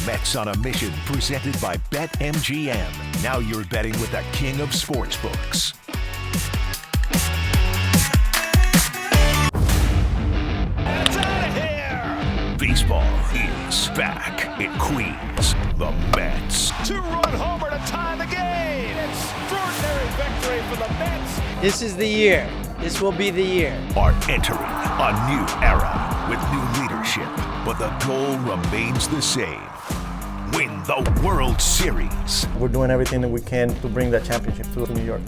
Mets on a Mission, presented by BetMGM. Now you're betting with the king of sportsbooks. It's out of here! Baseball is back in Queens. The Mets. Two-run homer to tie the game! Extraordinary victory for the Mets! This is the year. This will be the year. Are entering a new era with new leadership, but the goal remains the same. Win the World Series. We're doing everything that we can to bring that championship to New York.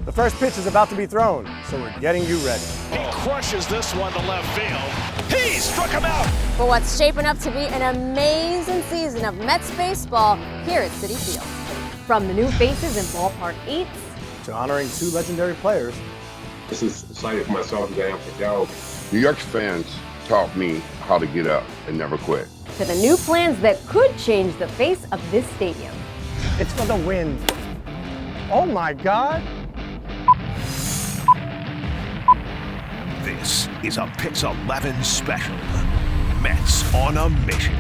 The first pitch is about to be thrown, so we're getting you ready. He crushes this one to left field. He struck him out! For what's shaping up to be an amazing season of Mets baseball here at Citi Field. From the new faces in ballpark 8 to honoring two legendary players. This is exciting for myself as I am for Joe. New York fans taught me how to get up and never quit. to the new plans that could change the face of this stadium. It's for the win. Oh my God. This is a PIX11 special. Mets on a mission.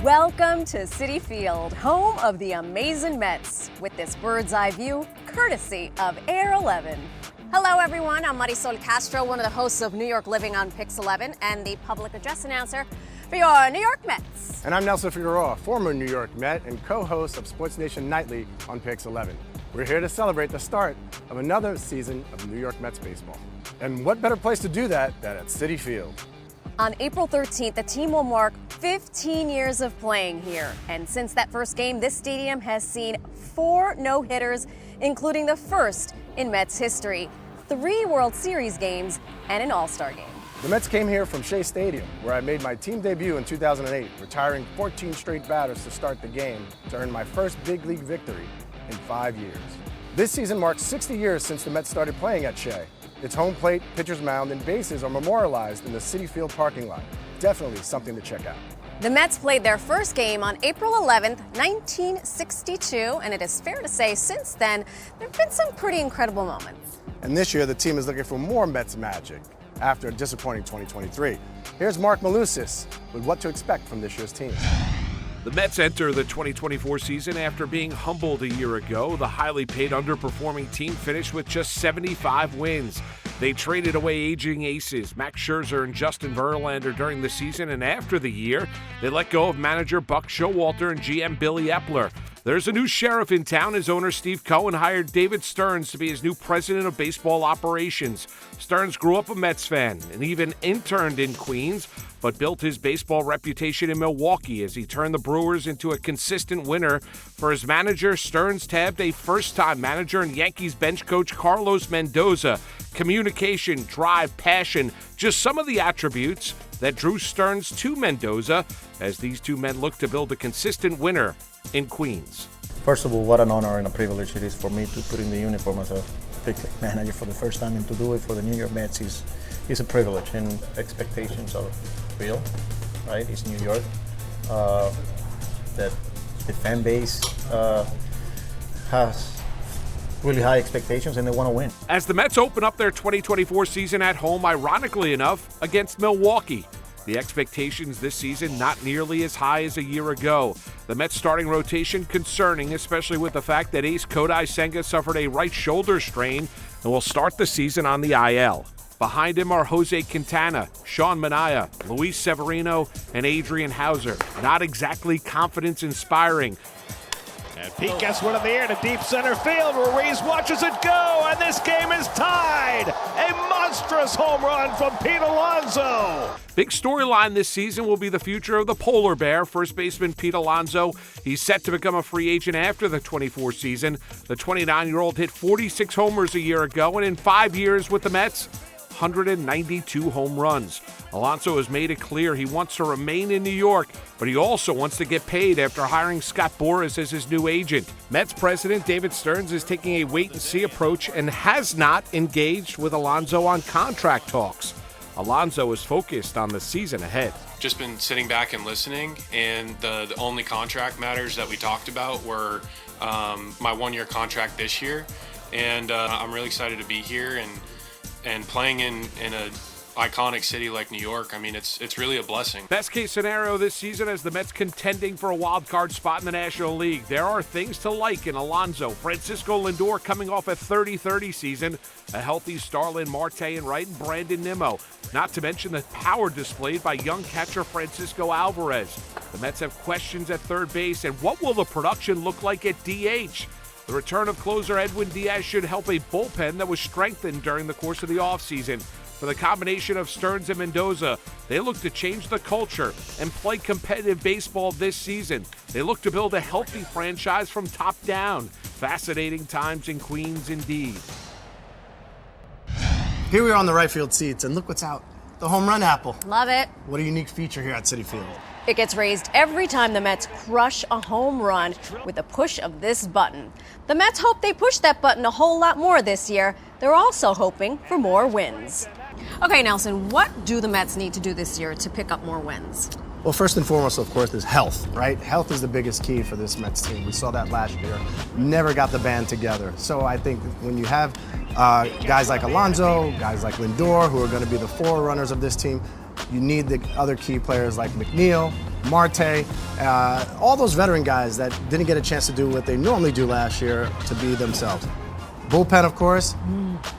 Welcome to Citi Field, home of the Amazin Mets, with this bird's eye view courtesy of Air 11. Hello everyone, I'm Marysol Castro, one of the hosts of New York Living on PIX11 and the public address announcer for your New York Mets. And I'm Nelson Figueroa, former New York Met and co-host of Sports Nation Nightly on PIX11. We're here to celebrate the start of another season of New York Mets baseball. And what better place to do that than at Citi Field? On April 13th, the team will mark 15 years of playing here. And since that first game, this stadium has seen 4 no-hitters, including the first in Mets history, 3 World Series games, and an All-Star game. The Mets came here from Shea Stadium, where I made my team debut in 2008, retiring 14 straight batters to start the game to earn my first big league victory in 5 years. This season marks 60 years since the Mets started playing at Shea. Its home plate, pitcher's mound, and bases are memorialized in the Citi Field parking lot. Definitely something to check out. The Mets played their first game on April 11th, 1962, and it is fair to say since then, there have been some pretty incredible moments. And this year, the team is looking for more Mets magic after a disappointing 2023. Here's Mark Malusis with what to expect from this year's team. The Mets enter the 2024 season after being humbled a year ago. The highly paid underperforming team finished with just 75 wins. They traded away aging aces Max Scherzer and Justin Verlander during the season, and after the year, they let go of manager Buck Showalter and GM Billy Epler. There's a new sheriff in town as owner Steve Cohen hired David Stearns to be his new president of baseball operations. Stearns grew up a Mets fan and even interned in Queens, but built his baseball reputation in Milwaukee as he turned the Brewers into a consistent winner. For his manager, Stearns tabbed a first-time manager and Yankees bench coach Carlos Mendoza. Communication, drive, passion, just some of the attributes that drew Stearns to Mendoza as these two men look to build a consistent winner in Queens. First of all, what an honor and a privilege it is for me to put in the uniform as a big league manager for the first time, and to do it for the New York Mets is a privilege, and expectations are real, right? It's New York. That the fan base has really high expectations and they want to win. As the Mets open up their 2024 season at home, ironically enough, against Milwaukee. The expectations this season not nearly as high as a year ago. The Mets starting rotation concerning, especially with the fact that ace Kodai Senga suffered a right shoulder strain and will start the season on the IL. Behind him are Jose Quintana, Sean Manaea, Luis Severino, and Adrian Hauser. Not exactly confidence-inspiring. And Pete gets one in the air to deep center field. Ruiz watches it go, and this game is tied. A monstrous home run from Pete Alonso. Big storyline this season will be the future of the polar bear, first baseman Pete Alonso. He's set to become a free agent after the 24 season. The 29-year-old hit 46 homers a year ago, and in 5 years with the Mets, 192 home runs. Alonso has made it clear he wants to remain in New York, but he also wants to get paid after hiring Scott Boras as his new agent. Mets president David Stearns is taking a wait-and-see approach and has not engaged with Alonso on contract talks. Alonso is focused on the season ahead. Just been sitting back and listening, and the only contract matters that we talked about were my 1-year contract this year, and I'm really excited to be here and playing in a iconic city like New York, I mean, it's really a blessing. Best case scenario this season as the Mets contending for a wild card spot in the National League. There are things to like in Alonso, Francisco Lindor coming off a 30-30 season, a healthy Starlin Marte in right, and Brandon Nimmo. Not to mention the power displayed by young catcher Francisco Alvarez. The Mets have questions at third base, and what will the production look like at DH? The return of closer Edwin Diaz should help a bullpen that was strengthened during the course of the offseason. For the combination of Stearns and Mendoza, they look to change the culture and play competitive baseball this season. They look to build a healthy franchise from top down. Fascinating times in Queens indeed. Here we are on the right field seats, and look what's out. The home run apple. Love it. What a unique feature here at Citi Field. It gets raised every time the Mets crush a home run with a push of this button. The Mets hope they push that button a whole lot more this year. They're also hoping for more wins. Okay, Nelson, what do the Mets need to do this year to pick up more wins? Well, first and foremost, of course, is health, right? Health is the biggest key for this Mets team. We saw that last year. Never got the band together. So I think when you have guys like Alonso, guys like Lindor, who are going to be the forerunners of this team, you need the other key players like McNeil, Marte, all those veteran guys that didn't get a chance to do what they normally do last year to be themselves. Bullpen, of course,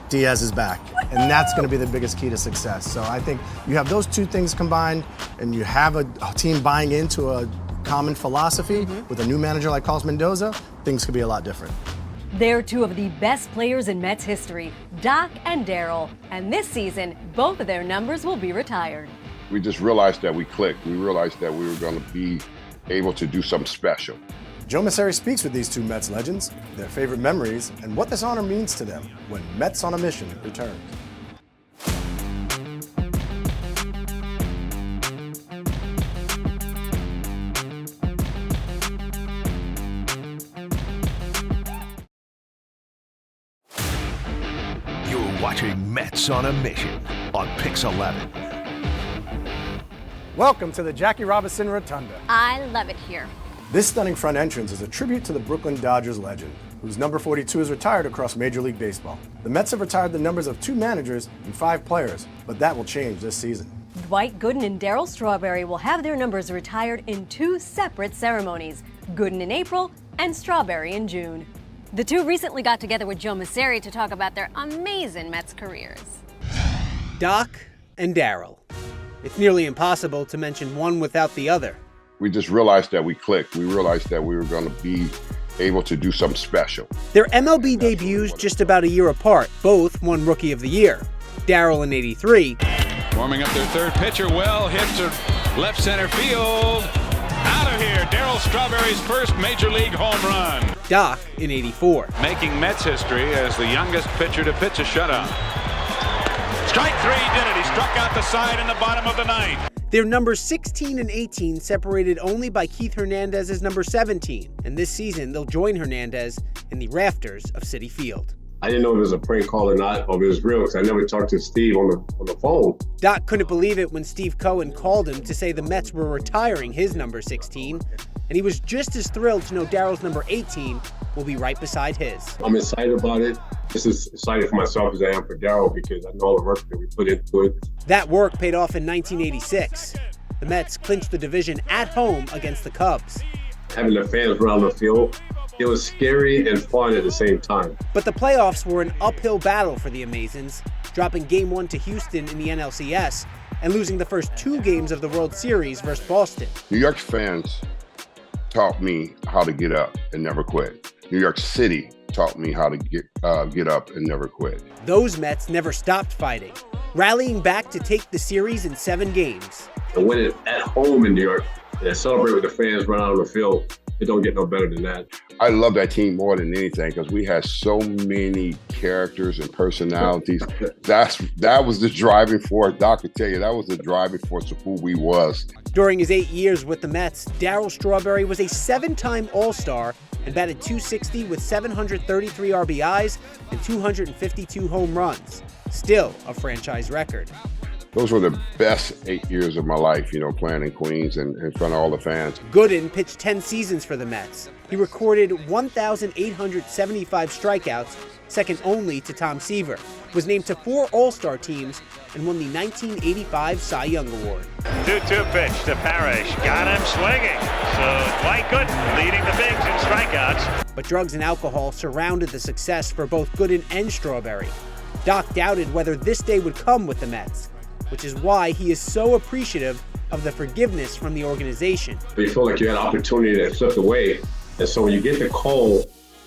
Diaz is back, and that's going to be the biggest key to success. So I think you have those two things combined, and you have a team buying into a common philosophy with a new manager like Carlos Mendoza, things could be a lot different. They're two of the best players in Mets history, Doc and Darryl, and this season, both of their numbers will be retired. We just realized that we clicked. We realized that we were going to be able to do something special. Joe Messeri speaks with these two Mets legends, their favorite memories, and what this honor means to them when Mets on a Mission returns. You're watching Mets on a Mission on PIX11. Welcome to the Jackie Robinson Rotunda. I love it here. This stunning front entrance is a tribute to the Brooklyn Dodgers legend, whose number 42 is retired across Major League Baseball. The Mets have retired the numbers of 2 managers and 5 players, but that will change this season. Dwight Gooden and Darryl Strawberry will have their numbers retired in 2 separate ceremonies, Gooden in April and Strawberry in June. The two recently got together with Joe Messeri to talk about their amazing Mets careers. Doc and Darryl. It's nearly impossible to mention one without the other. We just realized that we clicked. We realized that we were going to be able to do something special. Their MLB debuts just about a year apart. Both won Rookie of the Year. Darryl in '83. Warming up their third pitcher, well hit to left center field. Out of here, Darryl Strawberry's first Major League home run. Doc in '84. Making Mets history as the youngest pitcher to pitch a shutout. Strike 3 did it. He struck out the side in the bottom of the ninth. Their numbers 16 and 18 separated only by Keith Hernandez's number 17. And this season, they'll join Hernandez in the rafters of Citi Field. I didn't know if it was a prank call or not, or if it was real, because I never talked to Steve on the phone. Doc couldn't believe it when Steve Cohen called him to say the Mets were retiring his number 16. And he was just as thrilled to know Darryl's number 18 will be right beside his. I'm excited about it. Just as excited for myself as I am for Darryl, because I know all the work that we put into it. That work paid off in 1986. The Mets clinched the division at home against the Cubs. Having the fans around the field, it was scary and fun at the same time. But the playoffs were an uphill battle for the Amazins, dropping Game 1 to Houston in the NLCS and losing the first 2 games of the World Series versus Boston. New York fans taught me how to get up and never quit. New York City taught me how to get up and never quit. Those Mets never stopped fighting, rallying back to take the series in 7 games. And win it at home in New York and celebrate with the fans run out on the field, it don't get no better than that. I love that team more than anything because we had so many characters and personalities. That was the driving force. Doc could tell you that was the driving force of who we was. During his 8 years with the Mets, Darryl Strawberry was a 7-time All-Star and batted .260 with 733 RBIs and 252 home runs. Still a franchise record. Those were the best 8 years of my life, playing in Queens and in front of all the fans. Gooden pitched 10 seasons for the Mets. He recorded 1,875 strikeouts, second only to Tom Seaver, was named to 4 All-Star teams, and won the 1985 Cy Young Award. 2-2 pitch to Parrish. Got him swinging. So Dwight Gooden leading the bigs in strikeouts. But drugs and alcohol surrounded the success for both Gooden and Strawberry. Doc doubted whether this day would come with the Mets, which is why he is so appreciative of the forgiveness from the organization. You feel like you had an opportunity that slipped away, and so when you get the call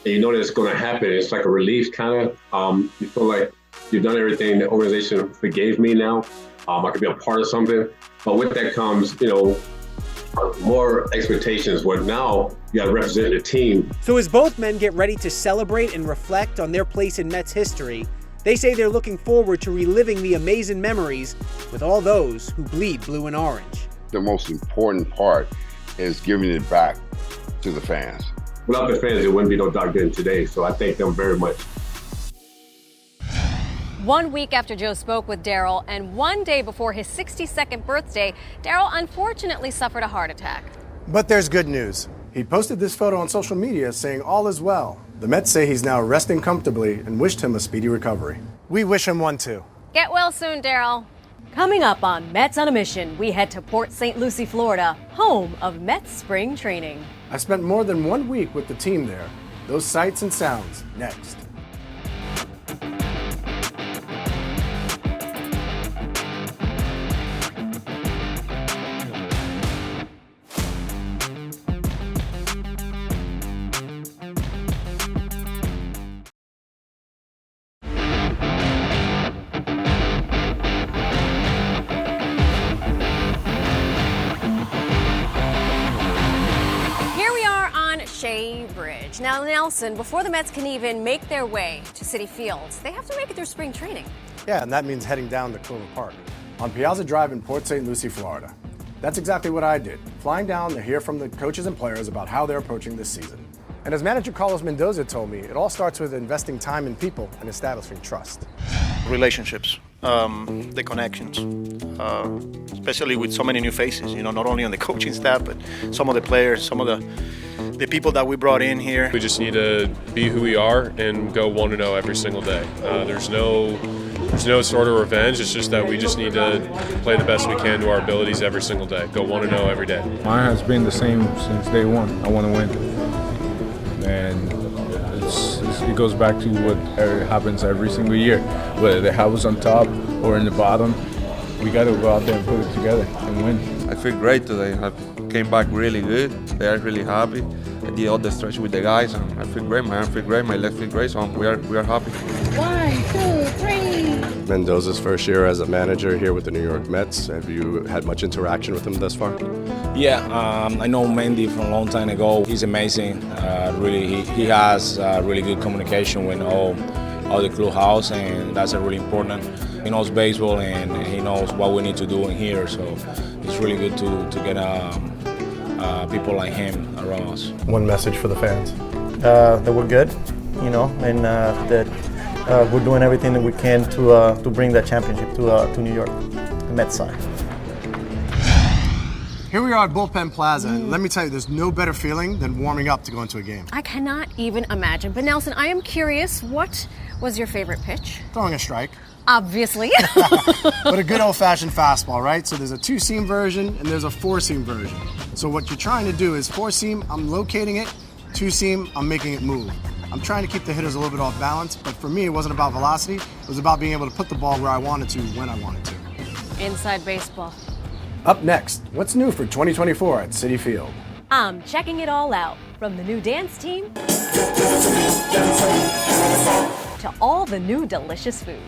and you know that it's going to happen, it's like a relief kind of. You feel like you've done everything. The organization forgave me now. I could be a part of something. But with that comes, more expectations. Where now you got to represent the team. So as both men get ready to celebrate and reflect on their place in Mets history, they say they're looking forward to reliving the amazing memories with all those who bleed blue and orange. The most important part is giving it back to the fans. Without the fans, there wouldn't be no Doc Gooden today. So I thank them very much. 1 week after Joe spoke with Darryl and 1 day before his 62nd birthday, Darryl unfortunately suffered a heart attack. But there's good news. He posted this photo on social media saying all is well. The Mets say he's now resting comfortably and wished him a speedy recovery. We wish him one too. Get well soon, Darryl. Coming up on Mets on a Mission, we head to Port St. Lucie, Florida, home of Mets spring training. I spent more than 1 week with the team there. Those sights and sounds next. Now, Nelson, before the Mets can even make their way to Citi Field, they have to make it through spring training. Yeah, and that means heading down to Clover Park on Piazza Drive in Port St. Lucie, Florida. That's exactly what I did, flying down to hear from the coaches and players about how they're approaching this season. And as manager Carlos Mendoza told me, it all starts with investing time in people and establishing trust. Relationships, the connections, especially with so many new faces, not only on the coaching staff, but some of the players, some of the people that we brought in here. We just need to be who we are and go 1-0 every single day. There's no sort of revenge. It's just that we just need to play the best we can to our abilities every single day. Go 1-0 every day. Mine has been the same since day one. I want to win. And it goes back to what happens every single year. Whether the house on top or in the bottom, we got to go out there and put it together and win. I feel great today. I came back really good. They are really happy. I did all the stretch with the guys, and I feel great. My arm feels great. My leg feels great. So we are happy. 1, 2, 3. Mendoza's first year as a manager here with the New York Mets. Have you had much interaction with him thus far? Yeah, I know Mendy from a long time ago. He's amazing. Really, he has really good communication with all the clubhouse, and that's really important. He knows baseball and he knows what we need to do in here. So it's really good to get people like him around us. One message for the fans. That we're good, and that we're doing everything that we can to bring that championship to New York, the Mets side. Here we are at Bullpen Plaza, and let me tell you, there's no better feeling than warming up to go into a game. I cannot even imagine. But Nelson, I am curious, what was your favorite pitch? Throwing a strike. Obviously. But a good old-fashioned fastball, right? So there's a 2-seam version and there's a 4-seam version. So what you're trying to do is 4-seam, I'm locating it, 2-seam, I'm making it move. I'm trying to keep the hitters a little bit off balance, but for me, it wasn't about velocity. It was about being able to put the ball where I wanted to, when I wanted to. Inside baseball. Up next, what's new for 2024 at Citi Field? I'm checking it all out, from the new dance team to all the new delicious food.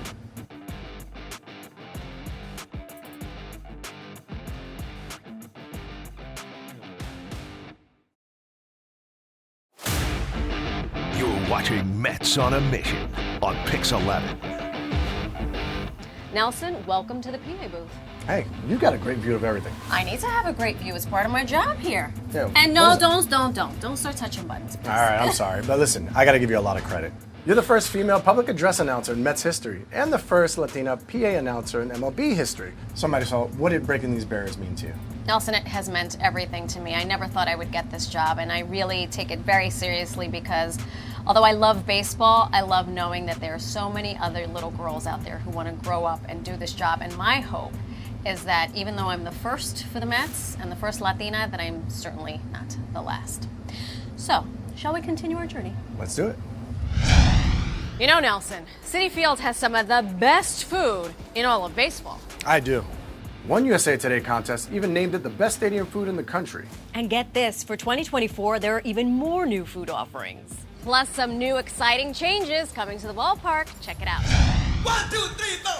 You're watching Mets on a Mission on PIX11. Nelson, welcome to the PA booth. Hey, you got a great view of everything. I need to have a great view. It's part of my job here. Yeah, and no, don't start touching buttons, please. All right, I'm sorry, but listen, I got to give you a lot of credit. You're the first female public address announcer in Mets history, and the first Latina PA announcer in MLB history. So, Marysol, what did breaking these barriers mean to you? Nelson, it has meant everything to me. I never thought I would get this job, and I really take it very seriously because although I love baseball, I love knowing that there are so many other little girls out there who want to grow up and do this job. And my hope is that even though I'm the first for the Mets and the first Latina, that I'm certainly not the last. So, shall we continue our journey? Let's do it. You know, Nelson, Citi Field has some of the best food in all of baseball. I do. One USA Today contest even named it the best stadium food in the country. And get this, for 2024, there are even more new food offerings. Plus some new exciting changes coming to the ballpark. Check it out. 1, 2, 3, 4.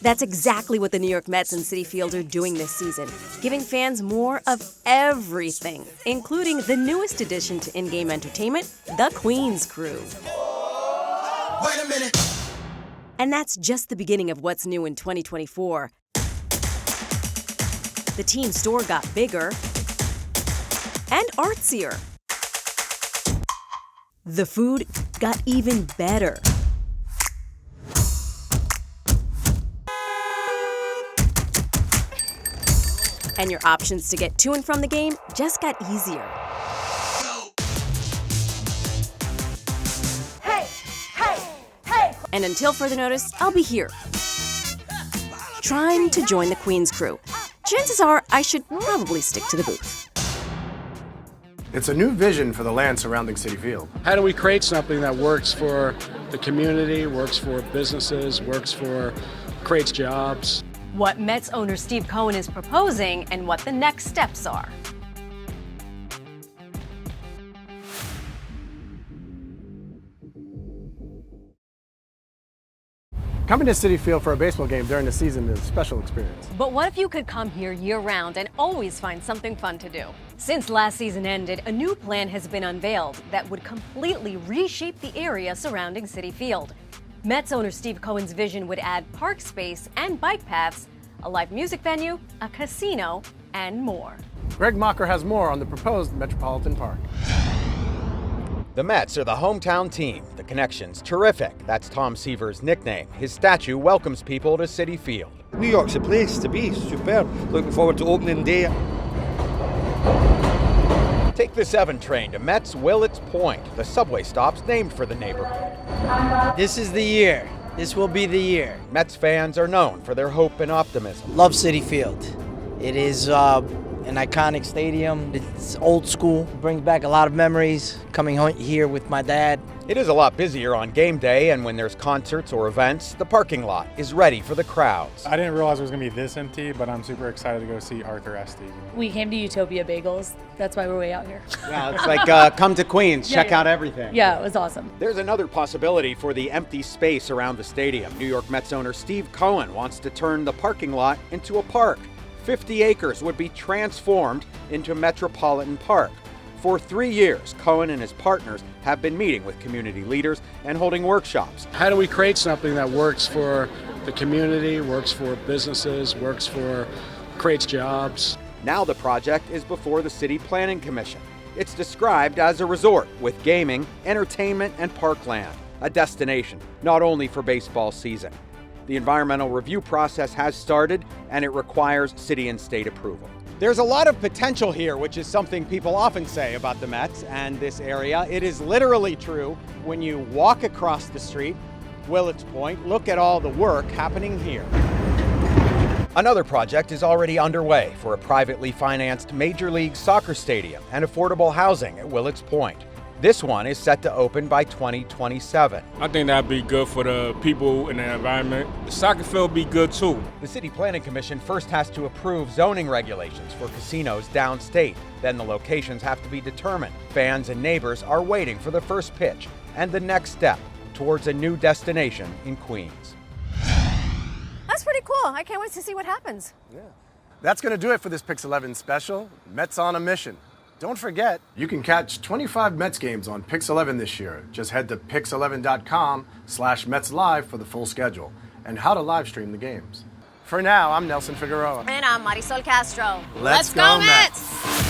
That's exactly what the New York Mets and Citi Field are doing this season, giving fans more of everything, including the newest addition to in-game entertainment, the Queen's Crew. Wait a minute. And that's just the beginning of what's new in 2024. The team store got bigger and artsier. The food got even better. And your options to get to and from the game just got easier. Hey, hey, hey. And until further notice, I'll be here, trying to join the Queen's Crew. Chances are I should probably stick to the booth. It's a new vision for the land surrounding Citi Field. How do we create something that works for the community, works for businesses, creates jobs? What Mets owner Steve Cohen is proposing and what the next steps are. Coming to Citi Field for a baseball game during the season is a special experience. But what if you could come here year-round and always find something fun to do? Since last season ended, a new plan has been unveiled that would completely reshape the area surrounding Citi Field. Mets owner Steve Cohen's vision would add park space and bike paths, a live music venue, a casino, and more. Greg Mocker has more on the proposed Metropolitan Park. The Mets are the hometown team. The connection's terrific. That's Tom Seaver's nickname. His statue welcomes people to Citi Field. New York's a place to be. Superb. Looking forward to opening day. Take the 7 train to Mets Willets Point. The subway stop's named for the neighborhood. This is the year. This will be the year. Mets fans are known for their hope and optimism. Love Citi Field. It is an iconic stadium. It's old school. It brings back a lot of memories coming home here with my dad. It is a lot busier on game day, and when there's concerts or events, the parking lot is ready for the crowds. I didn't realize it was going to be this empty, but I'm super excited to go see Arthur Ashe. We came to Utopia Bagels. That's why we're way out here. Yeah, it's like come to Queens, check out everything. Yeah, it was awesome. There's another possibility for the empty space around the stadium. New York Mets owner Steve Cohen wants to turn the parking lot into a park. 50 acres would be transformed into Metropolitan Park. For 3 years, Cohen and his partners have been meeting with community leaders and holding workshops. How do we create something that works for the community, works for businesses, creates jobs? Now the project is before the City Planning Commission. It's described as a resort with gaming, entertainment, and parkland, a destination not only for baseball season. The environmental review process has started, and it requires city and state approval. There's a lot of potential here, which is something people often say about the Mets and this area. It is literally true when you walk across the street, Willets Point, look at all the work happening here. Another project is already underway for a privately financed Major League Soccer stadium and affordable housing at Willets Point. This one is set to open by 2027. I think that'd be good for the people and the environment. The soccer field would be good too. The City Planning Commission first has to approve zoning regulations for casinos downstate. Then the locations have to be determined. Fans and neighbors are waiting for the first pitch and the next step towards a new destination in Queens. That's pretty cool. I can't wait to see what happens. Yeah. That's going to do it for this PIX11 special, Mets on a Mission. Don't forget, you can catch 25 Mets games on PIX11 this year. Just head to PIX11.com/Mets Live for the full schedule and how to live stream the games. For now, I'm Nelson Figueroa. And I'm Marysol Castro. Let's go, Mets! Mets!